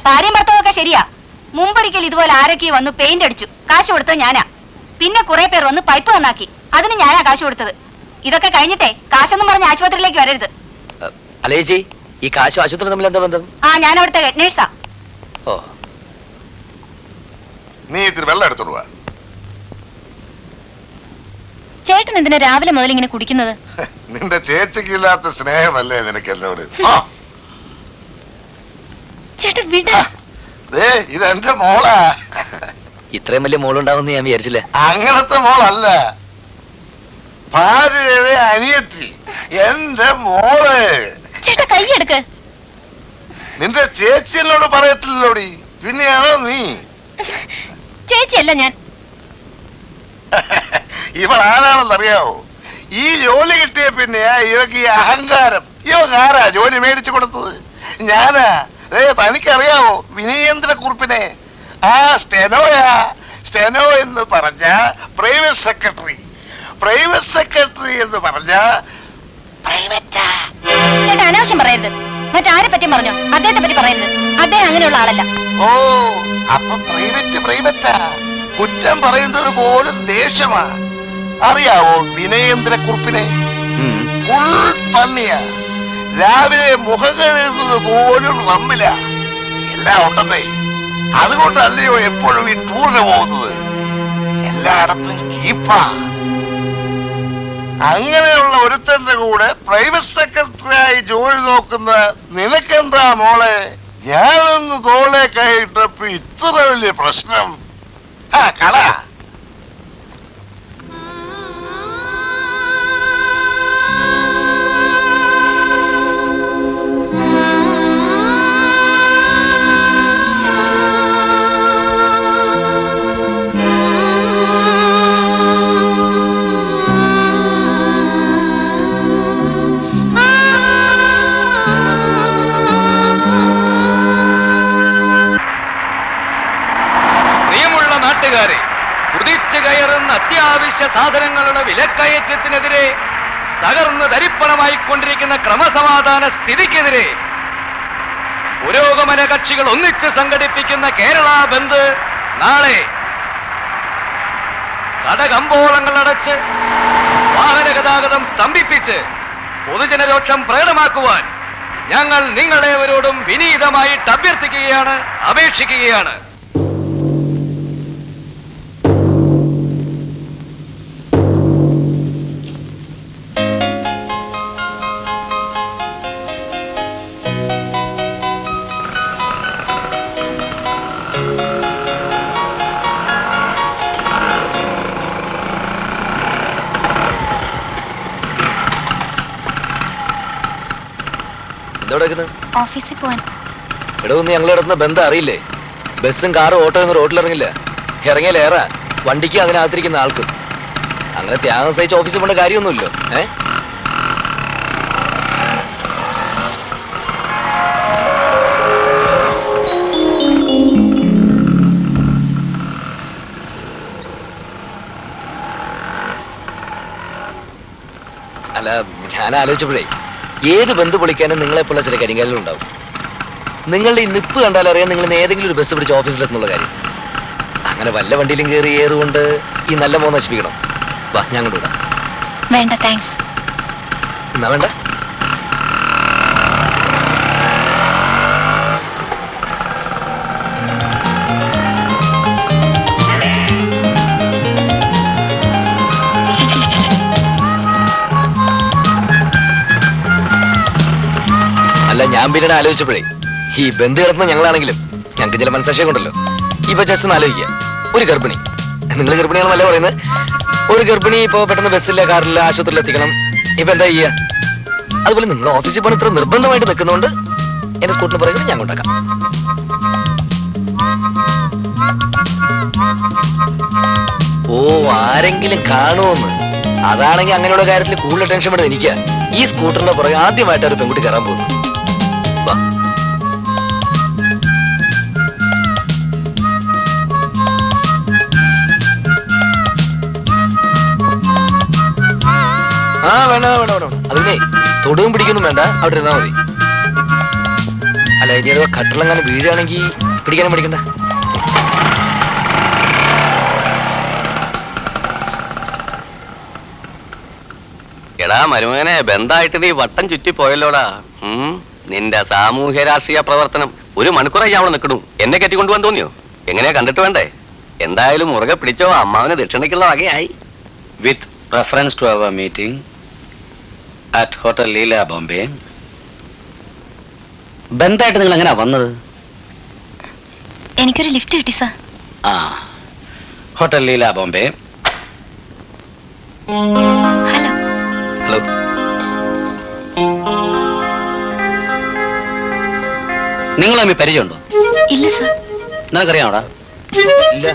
ഭാര്യയും ഭർത്താവൊക്കെ ശരിയാ. മുമ്പൊരിക്കൽ ഇതുപോലെ ആരൊക്കെ വന്നു പെയിന്റ് അടിച്ചു, കാശ് കൊടുത്തത് ഞാനാ. പിന്നെ കുറെ പേർ വന്ന് പൈപ്പ് നന്നാക്കി, അതിന് ഞാനാ കാശ് കൊടുത്തത്. ഇതൊക്കെ കഴിഞ്ഞിട്ടേ കാശെന്നും പറഞ്ഞ് ആശുപത്രിയിലേക്ക് വരരുത്. അല്ലേ ചേച്ചി, ഈ കാശും ആശുപത്രി തമ്മിൽ എന്താ ബന്ധം? ഞാൻ അവിടുത്തെ ഹെഡ് നേഴ്സാ. ഓ, നീ ഇത്തിരി വെള്ളം എടുത്തോളൂ. ചേട്ടൻ എന്തിനാ രാവിലെ മുതൽ ഇങ്ങനെ കുടിക്കുന്നത്? നിന്റെ ചേച്ചിക്കില്ലാത്ത സ്നേഹമല്ലേ നിനക്ക് എന്നോട്? ചേട്ടൻ വിട. ഇതെന്റെ മോളാ. ഇത്രയും വലിയ മോളുണ്ടാവുമെന്ന് ഞാൻ വിചാരിച്ചില്ല. അങ്ങനത്തെ മോളല്ല, ഭാര്യയുടെ അനിയത്തി, എന്റെ മോള്. ചേട്ടാ കൈ എടുക്ക്. നിന്റെ ചേച്ചി എന്നോട് പറയത്തില്ലോടി, പിന്നെയാണോ നീ? ചേച്ചിയല്ല ഞാൻ. ഇവൾ ആരാണെന്നറിയാവോ? ഈ ജോലി കിട്ടിയ പിന്നെയാ ഇവക്ക് ഈ അഹങ്കാരം. ഇവക്ക് ആരാ ജോലി മേടിച്ചു കൊടുത്തത്? ഞാനാ. തനിക്കറിയാവോ വിനയേന്ദ്രക്കുറുപ്പിനെ? ആ സ്റ്റെനോയാ. സ്റ്റെനോ എന്ന് പറഞ്ഞ പ്രൈവറ്റ് സെക്രട്ടറി, പ്രൈവറ്റ് സെക്രട്ടറി എന്ന് പറഞ്ഞ ചേട്ടാ അനാവശ്യം പറയരുത്. മറ്റാരെ പറ്റി പറഞ്ഞോ? അദ്ദേഹത്തെ പറ്റി പറയരുത്. അദ്ദേഹം അങ്ങനെയുള്ള ആളല്ല. ഓ, അപ്പൊ പ്രൈവറ്റാ. കുറ്റം പറയുന്നത് പോലും ദേഷ്യമാ. അറിയാവോ വിനയേന്ദ്രക്കുറുപ്പിനെ? ഫുൾ തന്നെയാ. രാവിലെ മുഖം കഴുകുന്നത് പോലും റമ്മില. എല്ലാം ഉണ്ടെന്നേ. അതുകൊണ്ടല്ലയോ എപ്പോഴും ഈ ടൂറിന് പോകുന്നത്. എല്ലായിടത്തും കീപ്പാ. അങ്ങനെയുള്ള ഒരുത്തന്റെ കൂടെ പ്രൈവറ്റ് സെക്രട്ടറിയായി ജോലി നോക്കുന്ന നിനക്കെന്താ മോളെ? ഞാനൊന്ന് തോളെ കൈയിട്ടപ്പോ ഇത്ര വലിയ പ്രശ്നം. കള. കുതിച്ചു കയറുന്ന അത്യാവശ്യ സാധനങ്ങളുടെ വിലക്കയറ്റത്തിനെതിരെ, തകർന്ന് തരിപ്പണമായിക്കൊണ്ടിരിക്കുന്ന ക്രമസമാധാന സ്ഥിതിക്കെതിരെ പുരോഗമന കക്ഷികൾ ഒന്നിച്ച് സംഘടിപ്പിക്കുന്ന കേരള ബന്ദ് നാളെ. കടകമ്പോളങ്ങൾ അടച്ച് വാഹന ഗതാഗതം സ്തംഭിപ്പിച്ച് പൊതുജനരോക്ഷം പ്രകടമാക്കുവാൻ ഞങ്ങൾ നിങ്ങളേവരോടും വിനീതമായിട്ട് അഭ്യർത്ഥിക്കുകയാണ്, അപേക്ഷിക്കുകയാണ്. ഓഫീസിൽ പോവാൻ. ഇവിടെ ഒന്ന് ഞങ്ങൾ ഇടത്തുന്ന ബന്ധം അറിയില്ലേ? ബസ്സും കാറും ഓട്ടോ ഒന്നും റോഡിലിറങ്ങില്ല. ഇറങ്ങിയാലേറാ വണ്ടിക്ക് അതിനകത്തിരിക്കുന്ന ആൾക്കും. അങ്ങനെ ത്യാഗം സഹിച്ച് ഓഫീസിൽ പോകേണ്ട കാര്യമൊന്നുമില്ലോ. അല്ല, ഞാൻ ആലോചിച്ചപ്പോഴേ ഏത് ബന്ധു പൊളിക്കാനും നിങ്ങളെപ്പോലുള്ള ചില കരിങ്കാലുകൾ ഉണ്ടാവും. നിങ്ങളുടെ ഈ നിപ്പ് കണ്ടാലറിയാം നിങ്ങൾ ഏതെങ്കിലും ഒരു ബസ് പിടിച്ച് ഓഫീസിലെത്തുന്നുള്ള കാര്യം. അങ്ങനെ വല്ല വണ്ടിയിലും കയറി ഏറുകൊണ്ട് ഈ നല്ല മോൻ നശിപ്പിക്കണം. വാ, ഞാൻ കൊണ്ടുവിടാം. വേണ്ട, താങ്ക്സ്. എന്നാ വേണ്ട. അല്ല, ഞാൻ പിന്നീട് ആലോചിച്ചപ്പോഴേ ഈ ബന്ധു കിടത്തുന്ന ഞങ്ങളാണെങ്കിലും ഞങ്ങൾക്ക് ചില മനസ്സാക്ഷിയൊക്കെ ഉണ്ടല്ലോ. ഇപ്പൊ ജസ്റ്റ് ഒന്ന് ആലോചിക്കുക, ഒരു ഗർഭിണി, നിങ്ങൾ ഗർഭിണിയാണെന്നല്ല പറയുന്നത്, ഒരു ഗർഭിണി ഇപ്പൊ പെട്ടെന്ന് ബസ്സില്ല കാറില്ല ആശുപത്രിയിൽ എത്തിക്കണം. ഇപ്പൊ എന്താ ചെയ്യുക? അതുപോലെ നിങ്ങൾ ഓഫീസിൽ പോകാൻ ഇത്ര നിർബന്ധമായിട്ട് നിൽക്കുന്നതുകൊണ്ട് എന്റെ സ്കൂട്ടിന് പറയുന്നത് ഞാൻ കൊണ്ടാക്കാം. ഓ, ആരെങ്കിലും കാണുമെന്ന്. അതാണെങ്കിൽ അങ്ങനെയുള്ള കാര്യത്തിൽ കൂടുതൽ ടെൻഷൻ പെടുന്നത് എനിക്കാ. ഈ സ്കൂട്ടറിന്റെ പുറകെ ആദ്യമായിട്ട് ഒരു പെൺകുട്ടി കയറാൻ പോകുന്നു. വേണ്ട വേണ്ട വേണ്ട. അതിനെ തൊടുകയും പിടിക്കൊന്നും വേണ്ട, അവിടെ ഇരുന്നാ മതി. അല്ല ഇനി അഥവാ കട്ടിലങ്ങനെ വീഴുകയാണെങ്കിൽ പിടിക്കാനും പഠിക്കണ്ട. എടാ മരുമകനെ, ബന്ധായിട്ട് നീ വട്ടം ചുറ്റി പോയല്ലോടാ. നിന്റെ സാമൂഹ്യ രാഷ്ട്രീയ പ്രവർത്തനം 1 മണിക്കൂറായി അവിടെ നിൽക്കണു. എന്നെ കെട്ടിക്കൊണ്ടുപോകാൻ തോന്നിയോ? എങ്ങനെയാ കണ്ടിട്ട് വേണ്ടേ? എന്തായാലും മുറുകെ പിടിച്ചോ, അമ്മാവന് ദക്ഷിണയ്ക്കുള്ള വകയായി. With reference to our meeting at Hotel Leela Bombay, ബന്ധായിട്ട് നിങ്ങൾ എങ്ങനെയാ വന്നത്? എനിക്കൊരു ലിഫ്റ്റ് കിട്ടി സാർ. ആ, hotel Leela Bombay. Hello. Hello. നിങ്ങൾ തമ്മിൽ പരിചയമുണ്ടോ? ഇല്ല സാർ. നിനക്കറിയാമോടാ? ഇല്ല.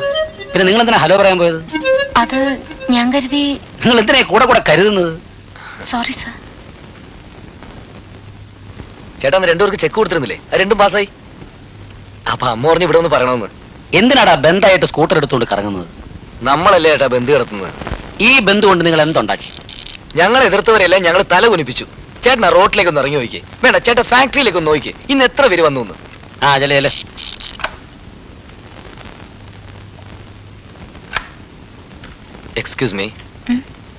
പിന്നെ നിങ്ങൾ എന്തിനാ ഹലോ പറയാൻ പോയത്? അത് ഞാൻ കരുതി. നിങ്ങൾ എന്തിനാ കൂടെ കൂടെ കരുതുന്നത്? Sorry sir. ചേട്ടാ അന്ന് 2 പേർക്ക് ചെക്ക് കൊടുത്തിരുന്നില്ലേ? അത് 2 പാസ്സായി. അപ്പൊ അമ്മ പറഞ്ഞു ഇവിടെ ഒന്ന് പറയണമെന്ന്. എന്തിനാടാ ബന്ധായിട്ട് സ്കൂട്ടർ എടുത്തുകൊണ്ട് കറങ്ങുന്നത്? നമ്മളല്ലേ ചേട്ടാ ബന്ധു കിടത്തുന്നത്. ഈ ബന്ധു കൊണ്ട് നിങ്ങൾ എന്തുണ്ടാക്കി? ഞങ്ങൾ എതിർത്തവരെല്ലാം ഞങ്ങൾ തല കുനിപ്പിച്ചു. ചേട്ടനാ റോട്ടിലേക്ക് ഒന്ന് ഇറങ്ങി നോക്കിയേ. വേണ്ട ചേട്ടാ ഫാക്ടറിയിലേക്ക് ഒന്ന് നോക്കിയേ. ഇന്ന് എത്ര പേര് വന്നു എന്ന്. ആ ചെല്ലേ. എക്സ്ക്യൂസ് മീ,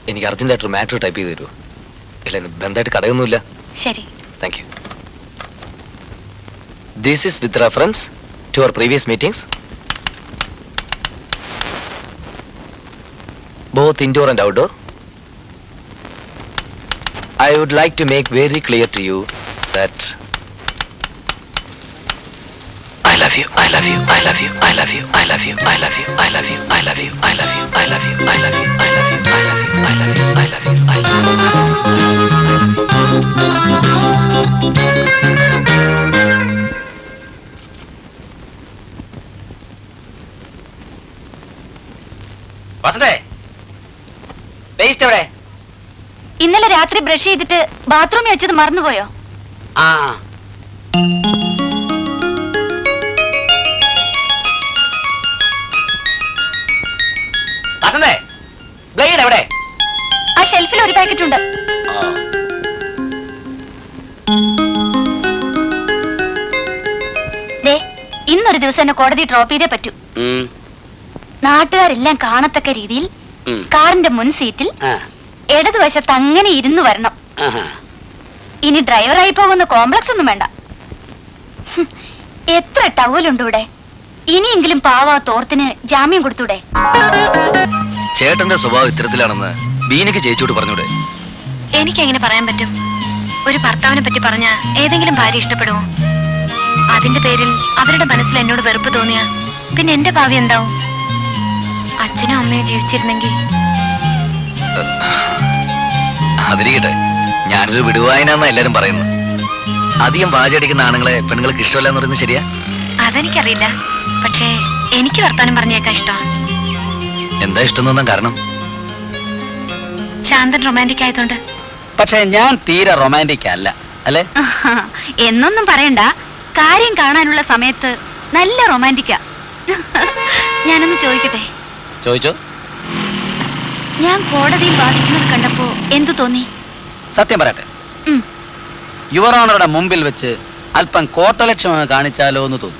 എനിക്ക് അർജന്റായിട്ടൊരു മാറ്റർ ടൈപ്പ് ചെയ്ത് തരുമോ? ഇല്ല ഇന്ന് ബന്ധമായിട്ട് കടയൊന്നുമില്ല. ശരി. Thank you. This is with reference to our previous meetings both indoor and outdoor. I would like to make very clear to you that I love you, I love you, I love you, I love you, I love you, I love you, I love you, I love you, I love you, I love you, I love you, I love you, I love you, I love you, I love you, I love you. വസന്തേ, paste എവിടെ? ഇന്നലെ രാത്രി brush ചെയ്തിട്ട് ബാത്റൂമിൽ വെച്ചത് മറന്നുപോയോ? ആ, വസന്തേ, blade എവിടെ? ആ ഷെൽഫിൽ ഒരു പാക്കറ്റ് ഉണ്ട്. ദേ, ഇന്നൊരു ദിവസം എന്നെ കോടതി ഡ്രോപ്പ് ചെയ്തേ പറ്റൂ. നാട്ടുകാരെല്ലാം കാണത്തക്ക രീതിയിൽ കാറിന്റെ മുൻ സീറ്റിൽ ഇടതുവശത്ത് അങ്ങനെ ഇരുന്നു വരണം. ഇനി ഡ്രൈവറായി പോകുന്ന കോംപ്ലക്സ് ഒന്നും വേണ്ട. എത്ര ടവലുണ്ട് ഇവിടെ. ഇനിയെങ്കിലും പാവാ തോർത്തിന് ജാമ്യം കൊടുത്തൂടെ? ചേട്ടന്റെ സ്വഭാവം ഇത്തരത്തിലാണെന്ന് ബീനയ്ക്ക് ചേച്ചിയോട് പറഞ്ഞൂടെ? എനിക്കെങ്ങനെ പറയാൻ പറ്റും? ഒരു ഭർത്താവിനെ പറ്റി പറഞ്ഞ ഏതെങ്കിലും ഭാര്യ ഇഷ്ടപ്പെടുമോ? അതിന്റെ പേരിൽ അവരുടെ മനസ്സിൽ എന്നോട് വെറുപ്പ് തോന്നിയ പിന്നെ എന്റെ ഭാവി എന്താവും? അച്ഛനും അമ്മയും ജീവിച്ചിരുന്നെങ്കിൽ. അതിരിക്കട്ടെ, ഞാനൊരു വിടുവായനാന്നാ എല്ലാരും പറയുന്നു. അധികം വാചടിക്കുന്ന ആണുങ്ങളെ പെണ്ണുങ്ങൾക്ക് ഇഷ്ടമല്ല എന്ന് പറയുന്നത് ശരിയാ? അതെനിക്കറിയില്ല, പക്ഷേ എനിക്ക് വർത്താനം പറഞ്ഞേക്കാ ഇഷ്ടമാണ്. എന്താ ഇഷ്ടം തോന്നാൻ കാരണം? ശാന്തൻ റൊമാൻറ്റിക് ആയതുകൊണ്ട്. പക്ഷെ ഞാൻ തീരെ റൊമാൻറ്റിക് അല്ല, അല്ലേ? എന്നൊന്നും പറയണ്ട. കാര്യം കാണാനുള്ള സമയത്ത് നല്ല റൊമാൻറ്റിക്കാ. ഞാനൊന്ന് ചോദിക്കട്ടെ? ചോദിച്ചോ. ഞാൻ കോടതിയിൽ വാദിക്കുന്നത് കണ്ടപ്പോ എന്തു തോന്നി? സത്യം പറയട്ടെ, യുവർ ഓണറുടെ മുമ്പിൽ വെച്ച് അല്പം കോട്ടലക്ഷ്യം കാണിച്ചാലോ എന്ന് തോന്നി.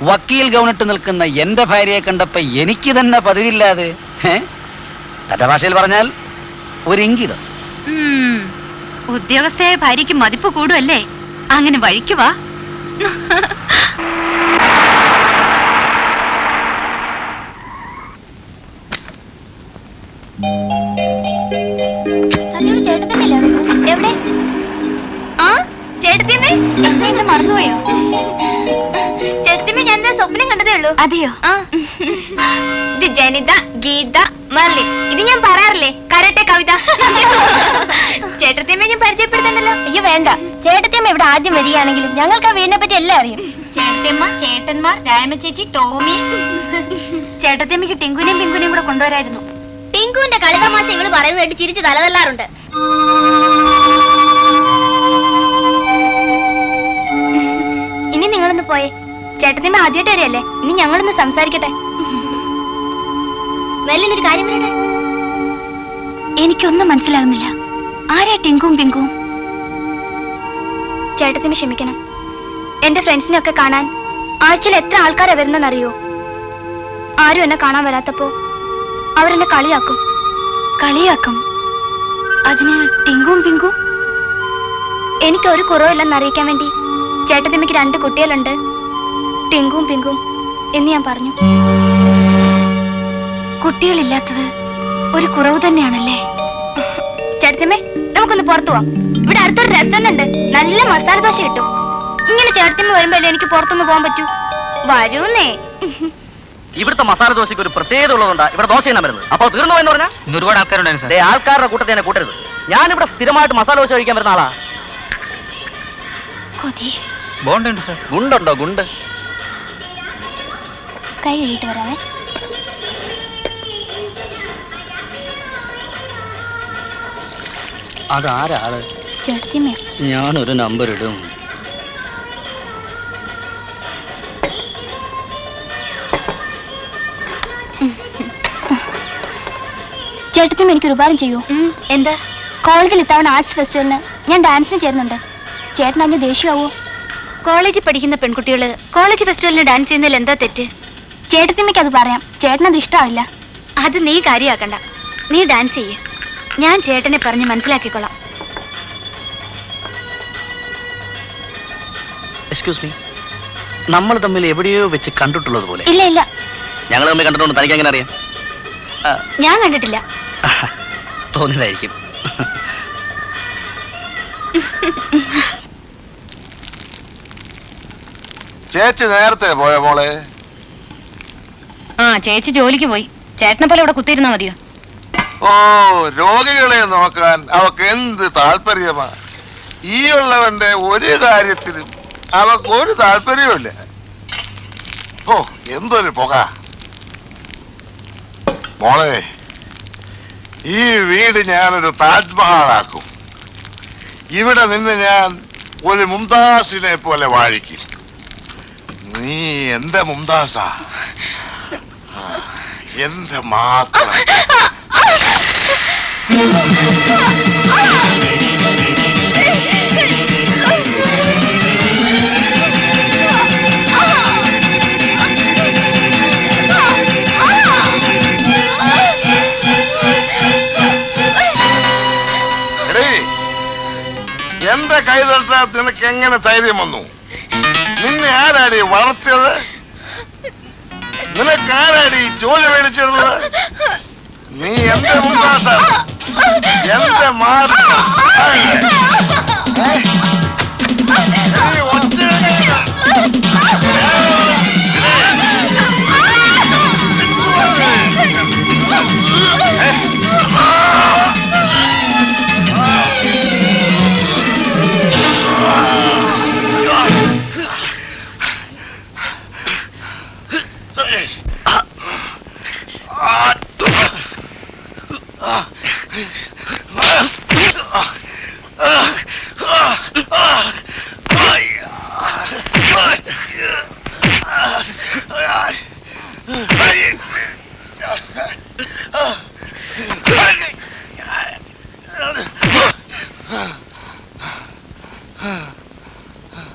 വക്കീൽ ഗൗണിട്ട് നിൽക്കുന്ന എന്റെ ഭാര്യയെ കണ്ടപ്പോ എനിക്ക് തന്നെ പതിവില്ലാതെ, എന്റെ ഭാഷയിൽ പറഞ്ഞാൽ ഒരു ഇംഗിതം. ഉദ്യോഗസ്ഥയായ ഭാര്യയ്ക്ക് മതിപ്പ് കൂടുമല്ലേ? അങ്ങനെ വഴിക്കുവാ. എവിടെ? ആ ചേട്ടത്തിയമ്മേ, എന്താ എന്നെ മറന്നുപോയോ? ചേട്ടത്തിയമ്മ ഞാൻ സ്വപ്നം കണ്ടതേ ഉള്ളൂ. അതെയോ? ഇത് ജനിത, ഗീത, മെർലിൻ. ഇത് ഞാൻ പറയാറില്ലേ കരാട്ടെ കവിത. ചേട്ടത്തിയമ്മ ഞാൻ പരിചയപ്പെടുത്തണ്ടല്ലോ. അയ്യോ വേണ്ട, ചേട്ടത്തിയമ്മ ഇവിടെ ആദ്യം വരികയാണെങ്കിലും ഞങ്ങൾക്ക് ആ വീടിനെ പറ്റി എല്ലാം അറിയും. ചേട്ടത്തിയമ്മ, ചേട്ടന്മാർ, രാമ ചേച്ചി, ടോമി. ചേട്ടത്തിയമ്മക്ക് ടിങ്കുനെയും പിങ്കുനെയും കൂടെ കൊണ്ടുവരായിരുന്നു. ടിങ്കുവിന്റെ കളിതമാശ ഇങ്ങള് പറയുന്നത് കേട്ട് ചിരിച്ച് തലതല്ലാറുണ്ട്. ഇനി നിങ്ങളൊന്ന് പോയേ. ചേട്ടത്തിയമ്മ ആദ്യമായിട്ട് അറിയല്ലേ, ഇനി ഞങ്ങളൊന്ന് സംസാരിക്കട്ടെ. ഒരു കാര്യം പറയട്ടെ. എനിക്കൊന്നും മനസ്സിലാകുന്നില്ല. ആരാ ടിങ്കുവും പിങ്കുവും? ചേട്ടത്തിയമ്മ ക്ഷമിക്കണം. എന്റെ ഫ്രണ്ട്സിനെ ഒക്കെ കാണാൻ ആഴ്ചയിൽ എത്ര ആൾക്കാരാ വരുന്നെന്നറിയോ? ആരും എന്നെ കാണാൻ വരാത്തപ്പോ അവരെന്നെ കളിയാക്കും. കളിയാക്കും? അതിന് ടിങ്കും പിങ്കും? എനിക്ക് ഒരു കുറവില്ലെന്ന് അറിയിക്കാൻ വേണ്ടി ചേട്ടത്തിമ്മയ്ക്ക് 2 കുട്ടികളുണ്ട്, ടിങ്കും പിങ്കും എന്ന് ഞാൻ പറഞ്ഞു. കുട്ടികളില്ലാത്തത് ഒരു കുറവ് തന്നെയാണല്ലേ? ചേട്ടത്തിമ്മേ, നമുക്കൊന്ന് പുറത്തു പോവാം. ഇവിടെ അടുത്തൊരു റെസ്റ്റോറന്റ് ഉണ്ട്, നല്ല മസാല ദോശ കിട്ടും. ഇങ്ങനെ ചേട്ടത്തിമ്മ വരുമ്പോഴല്ലേ എനിക്ക് പുറത്തൊന്ന് പോകാൻ പറ്റൂ. വരൂന്നേ. ഇവിടുത്തെ മസാല ദോശയ്ക്ക് ഒരു പ്രത്യേകത ഉള്ളതുകൊണ്ടാ ഇവിടെ ദോശ തന്നെ വരുന്നത്. അപ്പോൾ തീർന്നു എന്ന് പറഞ്ഞാൽ ഇന്ന് ഒരുപാട് ആൾക്കാരുണ്ടായിരുന്നു സാർ. ആൾക്കാരുടെ കൂട്ടത്തിൽ തന്നെ കൂട്ടരുത്. ഞാനിവിടെ സ്ഥിരമായിട്ട് മസാല ദോശ കഴിക്കാൻ വരുന്ന ആളാ. ബോണ്ടുണ്ട് സാർ. ഗുണ്ടുണ്ടോ? ഗുണ്ട് കൈ കഴുകിട്ട് വരാവേ. അതാരാള്? ചേട്ടത്തിമ്മ. ഞാനൊരു നമ്പർ ഇടും. ചേട്ടത്തിമ്മ എനിക്കൊരു ഉപകാരം ചെയ്യൂ. എന്താ? കോളേജിൽ ഇത്തവണ ആർട്സ് ഫെസ്റ്റിവലിന് ഞാൻ ഡാൻസിന് ചേരുന്നുണ്ട്. ചേട്ടൻ അതിന് ദേഷ്യമാവോ? കോളേജിൽ പഠിക്കുന്ന പെൺകുട്ടികള് കോളേജ് ഫെസ്റ്റിവലിന് ഡാൻസ് ചെയ്യുന്നതിൽ എന്താ തെറ്റ്? ചേട്ടത്തിമ്മയ്ക്ക് അത് പറയാം, ചേട്ടനത് ഇഷ്ടമാവില്ല. അത് നീ കാര്യമാക്കണ്ട, നീ ഡാൻസ് ചെയ്യ. ഞാൻ ചേട്ടനെ പറഞ്ഞ് മനസ്സിലാക്കിക്കൊള്ളാം. എക്സ്ക്യൂസ് മീ, നമ്മൾ തമ്മിൽ എവിടെയോ വെച്ച് കണ്ടിട്ടുള്ളത് പോലെ. ഇല്ല ഇല്ല, ഞങ്ങൾ തമ്മിൽ കണ്ടിട്ടുണ്ട്. തനിക്ക് എങ്ങനെ അറിയാം? ഞാൻ കണ്ടിട്ടില്ല. തോന്നിയതായിരിക്കും. ചേച്ചി നേരത്തെ പോയ മോളെ? ആ, ചേച്ചി ജോലിക്ക് പോയി. ചേട്ടനെ പോലെ ഇവിടെ കുത്തിയിരുന്നാ മതിയോ? ഓ, രോഗികളെ നോക്കാൻ അവക്ക് എന്ത് താല്പര്യമാ. ഈ ഉള്ളവന്റെ ഒരു കാര്യത്തിലും അവക്ക് ഒരു താല്പര്യവുമില്ല. ഓ, എന്തൊരു പുക. മോളെ, ഈ വീട് ഞാനൊരു താജ്മഹാലാക്കും. ഇവിടെ നിന്ന് ഞാൻ ഒരു മുംതാസിനെ പോലെ വാഴിക്കും. നീ എന്റെ മുംതാസാ, എന്റെ മാത്രം. എന്റെ കൈതട്ടാ നിനക്ക് എങ്ങനെ ധൈര്യം വന്നു? നിന്നെ ആരാടി വളർത്തിയത്? നിനക്ക് ആരാടി ജോലി മേടിച്ചത്? നീ എന്റെ മുമ്പാസ, എന്റെ മാത്രം.